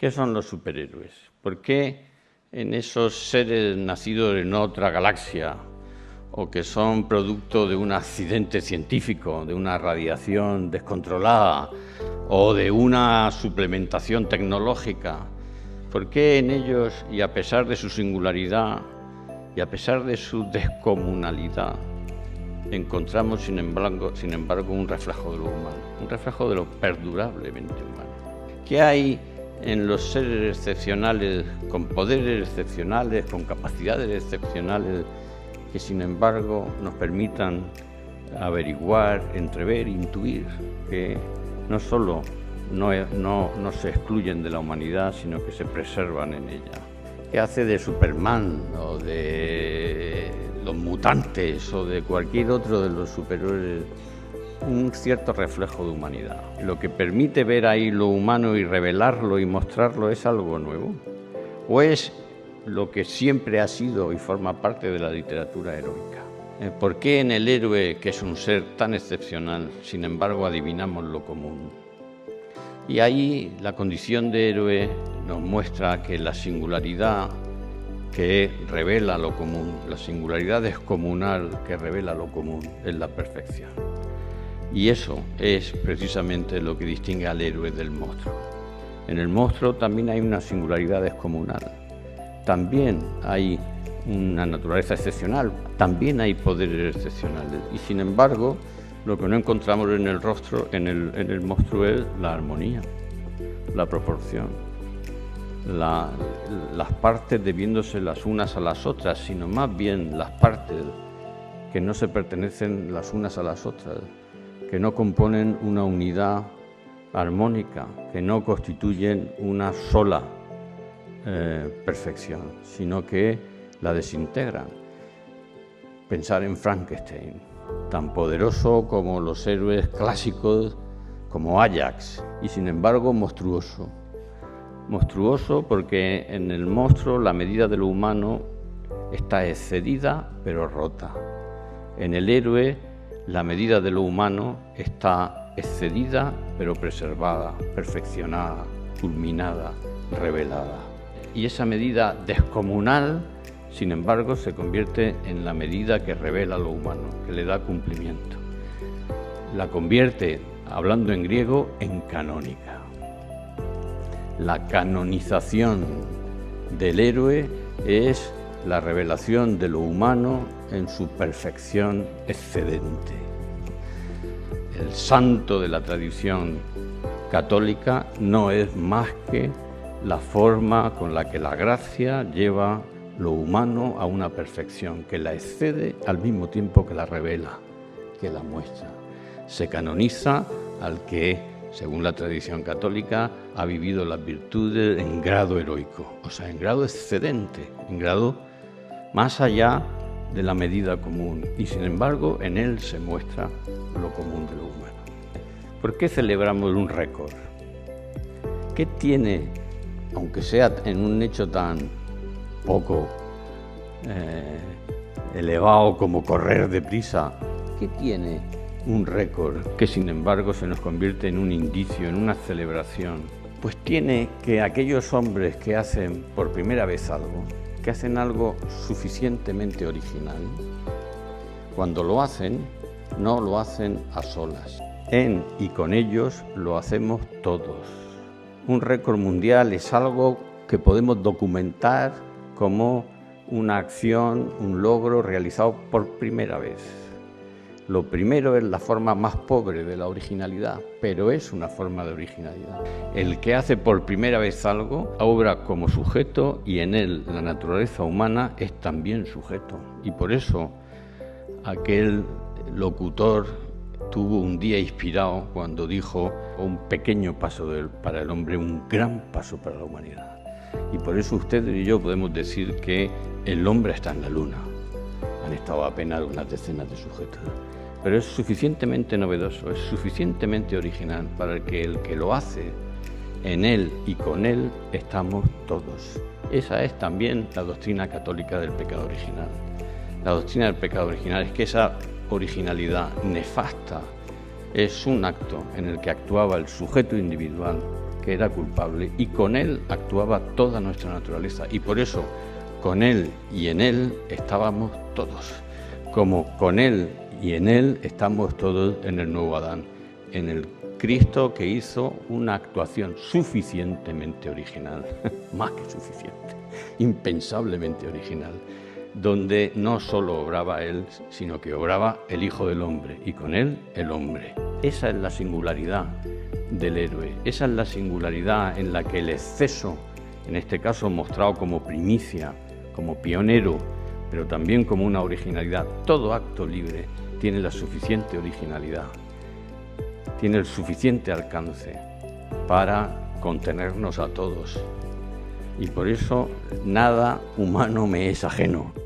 ¿Qué son los superhéroes? ¿Por qué en esos seres nacidos en otra galaxia o que son producto de un accidente científico, de una radiación descontrolada o de una suplementación tecnológica, por qué en ellos, y a pesar de su singularidad y a pesar de su descomunalidad, encontramos sin embargo un reflejo de lo humano, un reflejo de lo perdurablemente humano? ¿Qué hay en los seres excepcionales, con poderes excepcionales, con capacidades excepcionales, que sin embargo nos permitan averiguar, entrever, intuir que no solo no se excluyen de la humanidad, sino que se preservan en ella? ¿Qué hace de Superman o de los mutantes o de cualquier otro de los superhéroes un cierto reflejo de humanidad? ¿Lo que permite ver ahí lo humano y revelarlo y mostrarlo es algo nuevo? ¿O es lo que siempre ha sido y forma parte de la literatura heroica? ¿Por qué en el héroe, que es un ser tan excepcional, sin embargo adivinamos lo común? Y ahí la condición de héroe nos muestra que la singularidad que revela lo común, la singularidad descomunal que revela lo común, es la perfección. Y eso es precisamente lo que distingue al héroe del monstruo. En el monstruo también hay una singularidad descomunal, también hay una naturaleza excepcional, también hay poderes excepcionales, y sin embargo lo que no encontramos en el monstruo es la armonía, la proporción, las partes debiéndose las unas a las otras, sino más bien las partes que no se pertenecen las unas a las otras, que no componen una unidad armónica, que no constituyen una sola perfección, sino que la desintegran. Pensar en Frankenstein, tan poderoso como los héroes clásicos, como Ajax, y sin embargo monstruoso. Monstruoso porque en el monstruo la medida de lo humano está excedida pero rota. En el héroe la medida de lo humano está excedida pero preservada, perfeccionada, culminada, revelada. Y esa medida descomunal, sin embargo, se convierte en la medida que revela lo humano, que le da cumplimiento. La convierte, hablando en griego, en canónica. La canonización del héroe es la revelación de lo humano en su perfección excedente. El santo de la tradición católica no es más que la forma con la que la gracia lleva lo humano a una perfección que la excede al mismo tiempo que la revela, que la muestra. Se canoniza al que, según la tradición católica, ha vivido las virtudes en grado heroico, o sea, en grado excedente, en grado más allá de la medida común, y sin embargo en él se muestra lo común de lo humano. ¿Por qué celebramos un récord? ¿Qué tiene, aunque sea en un hecho tan poco elevado como correr deprisa, qué tiene un récord que sin embargo se nos convierte en un indicio, en una celebración? Pues tiene que aquellos hombres que hacen por primera vez algo, que hacen algo suficientemente original, cuando lo hacen, no lo hacen a solas. En y con ellos lo hacemos todos. Un récord mundial es algo que podemos documentar como una acción, un logro realizado por primera vez. Lo primero es la forma más pobre de la originalidad, pero es una forma de originalidad. El que hace por primera vez algo obra como sujeto y en él la naturaleza humana es también sujeto. Y por eso aquel locutor tuvo un día inspirado cuando dijo: un pequeño paso para el hombre, un gran paso para la humanidad. Y por eso ustedes y yo podemos decir que el hombre está en la luna. Han estado apenas unas decenas de sujetos. Pero es suficientemente novedoso, es suficientemente original para que el que lo hace, en él y con él estamos todos. Esa es también la doctrina católica del pecado original. La doctrina del pecado original es que esa originalidad nefasta es un acto en el que actuaba el sujeto individual que era culpable, y con Él actuaba toda nuestra naturaleza. Y por eso, con Él y en Él estábamos todos, como con Él y en Él estamos todos en el nuevo Adán, en el Cristo que hizo una actuación suficientemente original, más que suficiente, impensablemente original, donde no solo obraba Él, sino que obraba el Hijo del Hombre, y con Él el hombre. Esa es la singularidad del héroe, esa es la singularidad en la que el exceso, en este caso mostrado como primicia, como pionero, pero también como una originalidad. Todo acto libre tiene la suficiente originalidad, tiene el suficiente alcance para contenernos a todos. Y por eso nada humano me es ajeno.